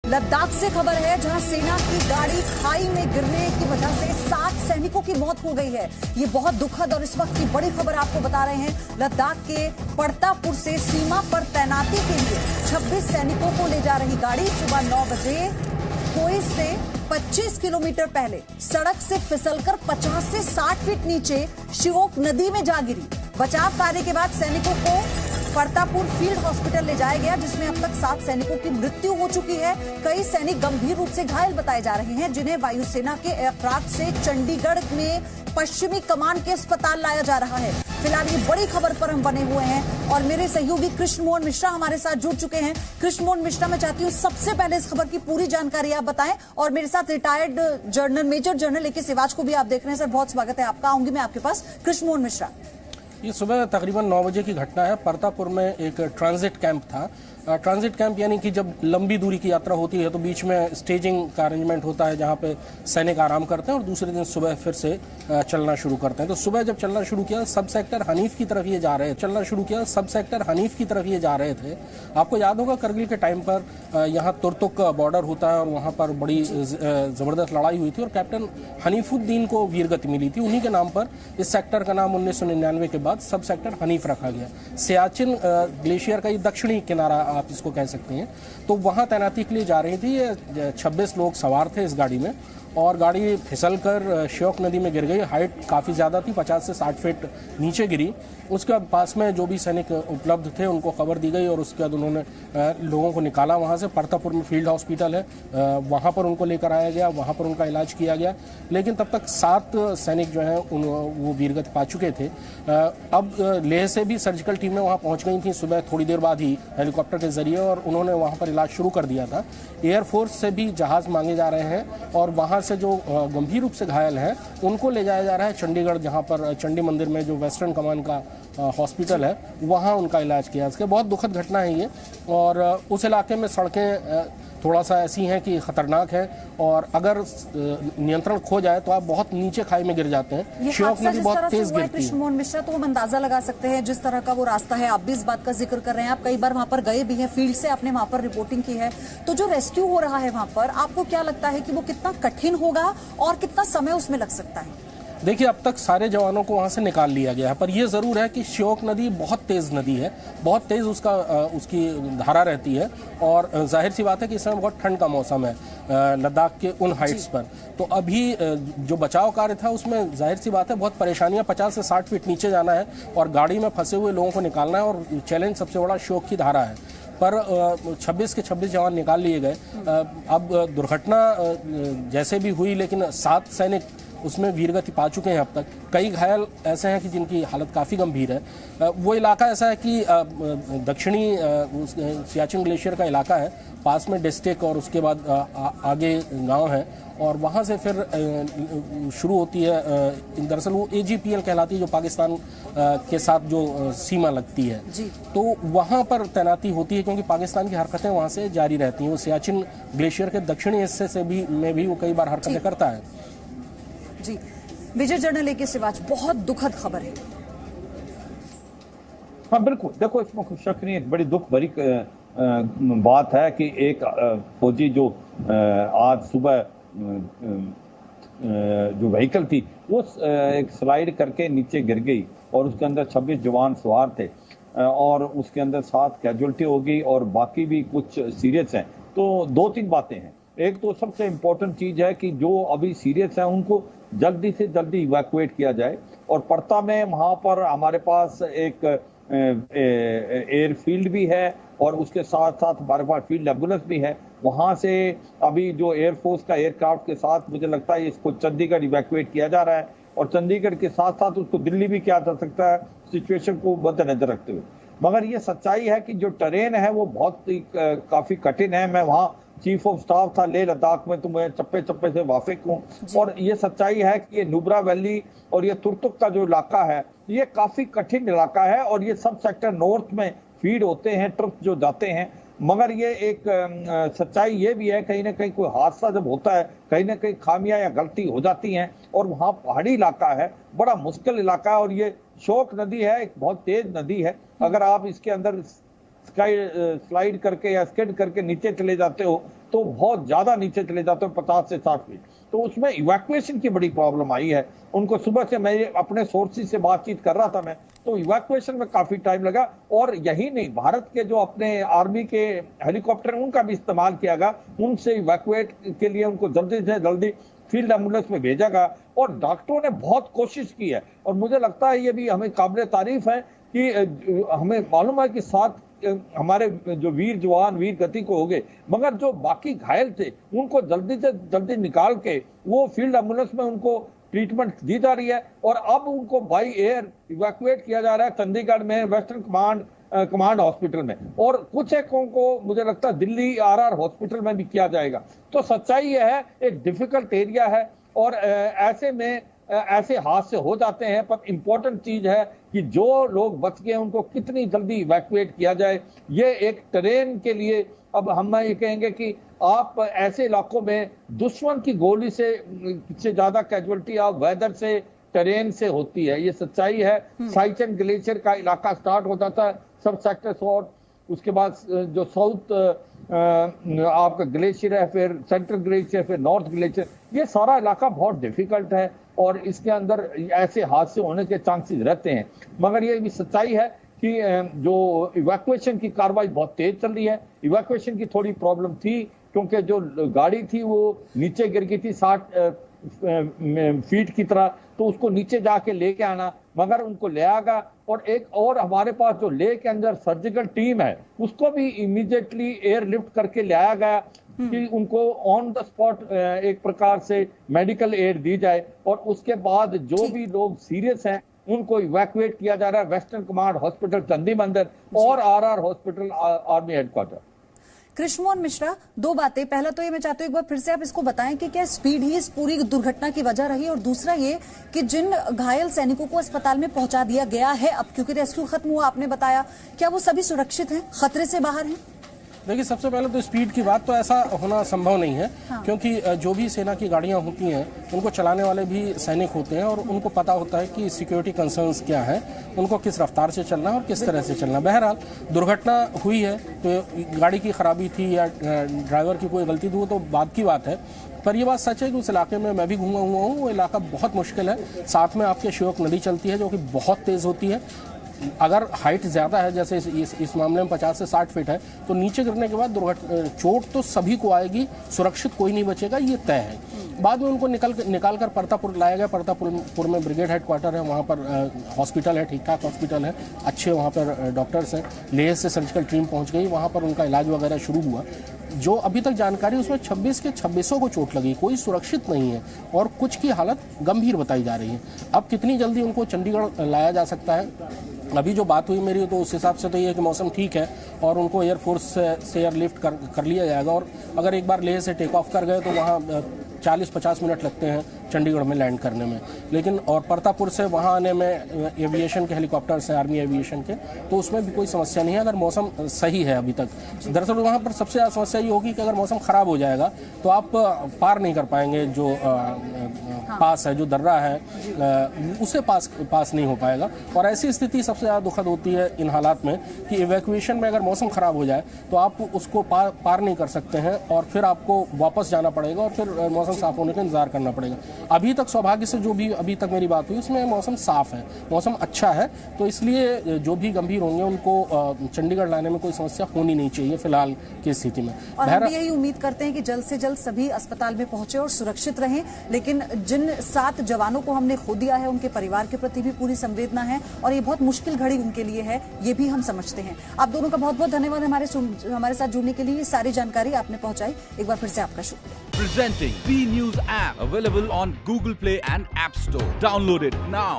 लद्दाख से खबर है, जहां सेना की गाड़ी खाई में गिरने की वजह से 7 सैनिकों की मौत हो गई है। ये बहुत दुखद और इस वक्त की बड़ी खबर आपको बता रहे हैं। लद्दाख के पड़तापुर से सीमा पर तैनाती के लिए 26 सैनिकों को ले जा रही गाड़ी सुबह 9 बजे कोई से 25 किलोमीटर पहले सड़क से फिसलकर 50 से 60 फीट नीचे श्योक नदी में जा गिरी। बचाव कार्य के बाद सैनिकों को पड़तापुर फील्ड हॉस्पिटल ले जाया गया, जिसमें अब तक 7 सैनिकों की मृत्यु हो चुकी है। कई सैनिक गंभीर रूप से घायल बताए जा रहे हैं, जिन्हें वायुसेना के एयरक्राफ्ट से चंडीगढ़ में पश्चिमी कमान के अस्पताल लाया जा रहा है। फिलहाल ये बड़ी खबर पर हम बने हुए हैं और मेरे सहयोगी कृष्ण मोहन मिश्रा हमारे साथ जुड़ चुके हैं। कृष्ण मोहन मिश्रा, मैं चाहती हूँ सबसे पहले इस खबर की पूरी जानकारी आप बताएं और मेरे साथ retired general major general A K Sivach को भी आप देख रहे हैं। सर, बहुत स्वागत है आपका। आऊंगी मैं आपके पास। कृष्ण मोहन मिश्रा, ये सुबह तकरीबन 9 बजे की घटना है। परतापुर में एक ट्रांजिट कैंप था। ट्रांजिट कैंप यानी कि जब लंबी दूरी की यात्रा होती है तो बीच में स्टेजिंग का अरेंजमेंट होता है, जहां पे सैनिक आराम करते हैं और दूसरे दिन सुबह फिर से चलना शुरू करते हैं। तो सुबह जब चलना शुरू किया सब सेक्टर हनीफ की तरफ ये जा रहे थे। आपको याद होगा करगिल के टाइम पर यहाँ तुर्तुक बॉर्डर होता है और वहाँ पर बड़ी ज़बरदस्त लड़ाई हुई थी और कैप्टन हनीफुद्दीन को वीरगति मिली थी। उन्हीं के नाम पर इस सेक्टर का नाम 1999 के बाद सब सेक्टर हनीफ रखा गया। सियाचिन ग्लेशियर का ये दक्षिणी किनारा आप इसको कह सकते हैं। तो वहाँ तैनाती के लिए जा रही थी। ये 26 लोग सवार थे इस गाड़ी में और गाड़ी फिसलकर श्योक नदी में गिर गई। हाइट काफ़ी ज़्यादा थी, 50 से 60 फीट नीचे गिरी। उसके बाद पास में जो भी सैनिक उपलब्ध थे उनको खबर दी गई और उसके बाद उन्होंने लोगों को निकाला वहाँ से। परतापुर में फील्ड हॉस्पिटल है, वहाँ पर उनको लेकर आया गया, वहाँ पर उनका इलाज किया गया। लेकिन तब तक 7 सैनिक जो हैं वो वीरगति पा चुके थे। अब लेह से भी सर्जिकल टीमें वहाँ पहुँच गई थी सुबह थोड़ी देर बाद ही हेलीकॉप्टर के जरिए और उन्होंने वहाँ पर इलाज शुरू कर दिया था। एयरफोर्स से भी जहाज़ मांगे जा रहे हैं और वहाँ से जो गंभीर रूप से घायल हैं उनको ले जाया जा रहा है चंडीगढ़, जहाँ पर चंडी मंदिर में जो वेस्टर्न कमान का हॉस्पिटल है वहाँ उनका इलाज किया। इसके बहुत दुखद घटना है ये और उस इलाके में सड़कें थोड़ा सा ऐसी हैं कि खतरनाक है और अगर नियंत्रण खो जाए तो आप बहुत नीचे खाई में गिर जाते हैं। श्योक नदी बहुत तेज गिरती है। कृष्ण मोहन मिश्रा, तो हम अंदाजा लगा सकते हैं जिस तरह का वो रास्ता है। आप भी इस बात का जिक्र कर रहे हैं, आप कई बार वहां पर गए भी हैं, फील्ड से आपने वहां पर रिपोर्टिंग की है। तो जो रेस्क्यू हो रहा है वहां पर, आपको क्या लगता है कि वो कितना कठिन होगा और कितना समय उसमें लग सकता है? देखिए, अब तक सारे जवानों को वहाँ से निकाल लिया गया है, पर यह ज़रूर है कि श्योक नदी बहुत तेज़ नदी है, बहुत तेज़ उसकी धारा रहती है और जाहिर सी बात है कि इस समय बहुत ठंड का मौसम है लद्दाख के उन हाइट्स पर। तो अभी जो बचाव कार्य था उसमें जाहिर सी बात है बहुत परेशानियाँ, 50 से 60 फीट नीचे जाना है और गाड़ी में फंसे हुए लोगों को निकालना है और चैलेंज सबसे बड़ा श्योक की धारा है। पर 26 के 26 जवान निकाल लिए गए। अब दुर्घटना जैसे भी हुई, लेकिन 7 सैनिक उसमें वीरगति पा चुके हैं अब तक। कई घायल ऐसे हैं कि जिनकी हालत काफ़ी गंभीर है। वो इलाका ऐसा है कि दक्षिणी सियाचिन ग्लेशियर का इलाका है, पास में डिस्ट्रिक्ट और उसके बाद आगे गांव है और वहाँ से फिर शुरू होती है। दरअसल वो AGPL कहलाती है, जो पाकिस्तान के साथ जो सीमा लगती है। तो वहाँ पर तैनाती होती है क्योंकि पाकिस्तान की हरकतें वहाँ से जारी रहती हैं। वो सियाचिन ग्लेशियर के दक्षिणी हिस्से से भी वो कई बार हरकतें करता है। जी, major general A K Siwach, बहुत दुखद खबर है। हाँ बिल्कुल, देखो इसमें कुछ शक नहीं, एक बड़ी दुख भरी बात है कि एक फौजी जो आज सुबह जो व्हीकल थी वो एक स्लाइड करके नीचे गिर गई और उसके अंदर 26 जवान सवार थे और उसके अंदर 7 कैजुअल्टी हो गई और बाकी भी कुछ सीरियस हैं। तो 2-3 बातें हैं। एक तो सबसे इम्पोर्टेंट चीज़ है कि जो अभी सीरियस हैं उनको जल्दी से जल्दी इवैक्यूएट किया जाए और परता में वहाँ पर हमारे पास एक एयरफील्ड भी है और उसके साथ साथ हमारे पास फील्ड एम्बुलेंस भी है। वहाँ से अभी जो एयरफोर्स का एयरक्राफ्ट के साथ मुझे लगता है इसको चंडीगढ़ इवैक्यूएट किया जा रहा है और चंडीगढ़ के साथ साथ उसको दिल्ली भी किया जा सकता है सिचुएशन को मद्देनजर रखते हुए। मगर ये सच्चाई है कि जो ट्रेन है वो बहुत काफ़ी कठिन है। मैं वहाँ चीफ ऑफ स्टाफ था लेह लद्दाख में, तो मैं चप्पे चप्पे से वाकिफ हूँ और ये सच्चाई है कि ये नुब्रा वैली और ये तुर्तुक का जो इलाका है ये काफ़ी कठिन इलाका है और ये सब सेक्टर नॉर्थ में फीड होते हैं, ट्रक्स जो जाते हैं। मगर ये एक सच्चाई ये भी है, कहीं ना कहीं कोई हादसा जब होता है कहीं ना कहीं खामियां या गलती हो जाती हैं और वहाँ पहाड़ी इलाका है, बड़ा मुश्किल इलाका है और ये श्योक नदी है, एक बहुत तेज नदी है। अगर आप इसके अंदर स्लाइड करके या स्किड करके नीचे चले जाते हो तो बहुत ज्यादा नीचे चले जाते हो, 50 से 60 फीट। तो उसमें इवैक्यूएशन की बड़ी प्रॉब्लम आई है उनको। सुबह से मैं अपने सोर्सेज से बातचीत कर रहा था मैं, तो इवैक्यूएशन में काफी टाइम लगा। और यही नहीं, भारत के जो अपने आर्मी के हेलीकॉप्टर उनका भी इस्तेमाल किया गया, उनसे इवैक्यूएट के लिए उनको जल्दी से जल्दी फील्ड एम्बुलेंस में भेजा गया। और डॉक्टरों ने बहुत कोशिश की है और मुझे लगता है ये भी हमें काबिल तारीफ है कि हमें मालूम है कि 7 हमारे जो वीर जवान वीर गति को हो गए, मगर जो बाकी घायल थे उनको जल्दी से जल्दी निकाल के वो फील्ड एम्बुलेंस में उनको ट्रीटमेंट दी जा रही है। और अब उनको बाई एयर इवैक्यूएट किया जा रहा है चंडीगढ़ में वेस्टर्न कमांड हॉस्पिटल में, और कुछ एक को मुझे लगता है दिल्ली RR हॉस्पिटल में भी किया जाएगा। तो सच्चाई यह है, एक डिफिकल्ट एरिया है और ऐसे में ऐसे हादसे हो जाते हैं। पर इंपॉर्टेंट चीज है कि जो लोग बच गए उनको कितनी जल्दी इवैक्यूएट किया जाए। ये एक ट्रेन के लिए अब हम ये कहेंगे कि आप ऐसे इलाकों में दुश्मन की गोली से ज्यादा कैजुअलिटी आप वेदर से ट्रेन से होती है, ये सच्चाई है। साइचन ग्लेशियर का इलाका स्टार्ट होता था सब सेक्टर 100, उसके बाद जो साउथ आपका ग्लेशियर है, फिर सेंट्रल ग्लेशियर, फिर नॉर्थ ग्लेशियर, ये सारा इलाका बहुत डिफिकल्ट है और इसके अंदर ऐसे हादसे होने के चांसेस रहते हैं। मगर ये भी सच्चाई है कि जो इवैक्यूएशन की कार्रवाई बहुत तेज चल रही है। इवैक्यूएशन की थोड़ी प्रॉब्लम थी क्योंकि जो गाड़ी थी वो नीचे गिर गई थी 60 फीट की तरह, तो उसको नीचे जाके लेके आना, मगर उनको ले आगा। और एक और हमारे पास जो ले के अंदर सर्जिकल टीम है उसको भी इमीडिएटली एयरलिफ्ट करके ले आया गया कि उनको ऑन द स्पॉट एक प्रकार से मेडिकल एड दी जाए। और उसके बाद जो भी लोग सीरियस हैं उनको इवैक्यूएट किया जा रहा है वेस्टर्न कमांड हॉस्पिटल चंदी मंदिर और RR hospital army headquarter. Krishnamohan Mishra, 2 बातें। पहला तो ये मैं चाहती हूँ एक बार फिर से आप इसको बताएं कि क्या स्पीड ही इस पूरी दुर्घटना की वजह रही, और दूसरा ये कि जिन घायल सैनिकों को अस्पताल में पहुंचा दिया गया है अब क्योंकि रेस्क्यू खत्म हुआ आपने बताया, क्या वो सभी सुरक्षित हैं, खतरे से बाहर हैं? देखिए, सबसे पहले तो स्पीड की बात तो ऐसा होना संभव नहीं है। हाँ। क्योंकि जो भी सेना की गाड़ियां होती हैं उनको चलाने वाले भी सैनिक होते हैं और उनको पता होता है कि सिक्योरिटी कंसर्न्स क्या है, उनको किस रफ्तार से चलना है और किस तरह से चलना। बहरहाल दुर्घटना हुई है तो गाड़ी की खराबी थी या ड्राइवर की कोई गलती थी वो तो बात की बात है, पर ये बात सच है कि उस इलाके में मैं भी घूमा हुआ हूँ, वो इलाका बहुत मुश्किल है। साथ में आपके श्योक नदी चलती है जो कि बहुत तेज़ होती है। अगर हाइट ज़्यादा है जैसे इस मामले में 50 से 60 फीट है तो नीचे गिरने के बाद चोट तो सभी को आएगी, सुरक्षित कोई नहीं बचेगा, ये तय है। बाद में उनको निकाल कर परतापुर लाया गया। परतापुर में ब्रिगेड हेडक्वार्टर है, वहाँ पर हॉस्पिटल है, ठीक ठाक हॉस्पिटल है, अच्छे वहाँ पर डॉक्टर्स हैं। लेह से सर्जिकल टीम पहुँच गई, वहाँ पर उनका इलाज वगैरह शुरू हुआ। जो अभी तक जानकारी उसमें 26 के 26 को चोट लगी, कोई सुरक्षित नहीं है और कुछ की हालत गंभीर बताई जा रही है। अब कितनी जल्दी उनको चंडीगढ़ लाया जा सकता है, अभी जो बात हुई मेरी तो उस हिसाब से तो ये है कि मौसम ठीक है और उनको एयरफोर्स से एयरलिफ्ट कर लिया जाएगा। और अगर एक बार लेह से टेक ऑफ कर गए तो वहाँ 40-50 मिनट लगते हैं चंडीगढ़ में लैंड करने में, लेकिन और परतापुर से वहाँ आने में एविएशन के हेलीकॉप्टर्स हैं, आर्मी एविएशन के, तो उसमें भी कोई समस्या नहीं है अगर मौसम सही है अभी तक। दरअसल वहाँ पर सबसे ज़्यादा समस्या ये होगी कि अगर मौसम ख़राब हो जाएगा तो आप पार नहीं कर पाएंगे, जो पास है, जो दर्रा है उसे पास नहीं हो पाएगा। और ऐसी स्थिति सबसे ज़्यादा दुखद होती है इन हालात में कि इवैक्यूएशन में अगर मौसम ख़राब हो जाए तो आप उसको पार नहीं कर सकते हैं और फिर आपको वापस जाना पड़ेगा और फिर मौसम साफ होने का इंतजार करना पड़ेगा। अभी तक सौभाग्य से जो भी अभी तक मेरी बात हुई उसमें मौसम साफ है, मौसम अच्छा है, तो इसलिए जो भी गंभीर होंगे उनको चंडीगढ़ लाने में कोई समस्या होनी नहीं चाहिए फिलहाल की स्थिति में। और हम यही उम्मीद करते हैं कि जल्द से जल्द सभी अस्पताल में पहुंचे और सुरक्षित रहें। लेकिन जिन 7 जवानों को हमने खो दिया है उनके परिवार के प्रति भी पूरी संवेदना है और ये बहुत मुश्किल घड़ी उनके लिए है, ये भी हम समझते हैं। आप दोनों का बहुत बहुत धन्यवाद हमारे साथ जुड़ने के लिए, सारी जानकारी आपने पहुंचाई, एक बार फिर से आपका शुक्रिया। Presenting V News app available on Google Play and App Store. Download it now.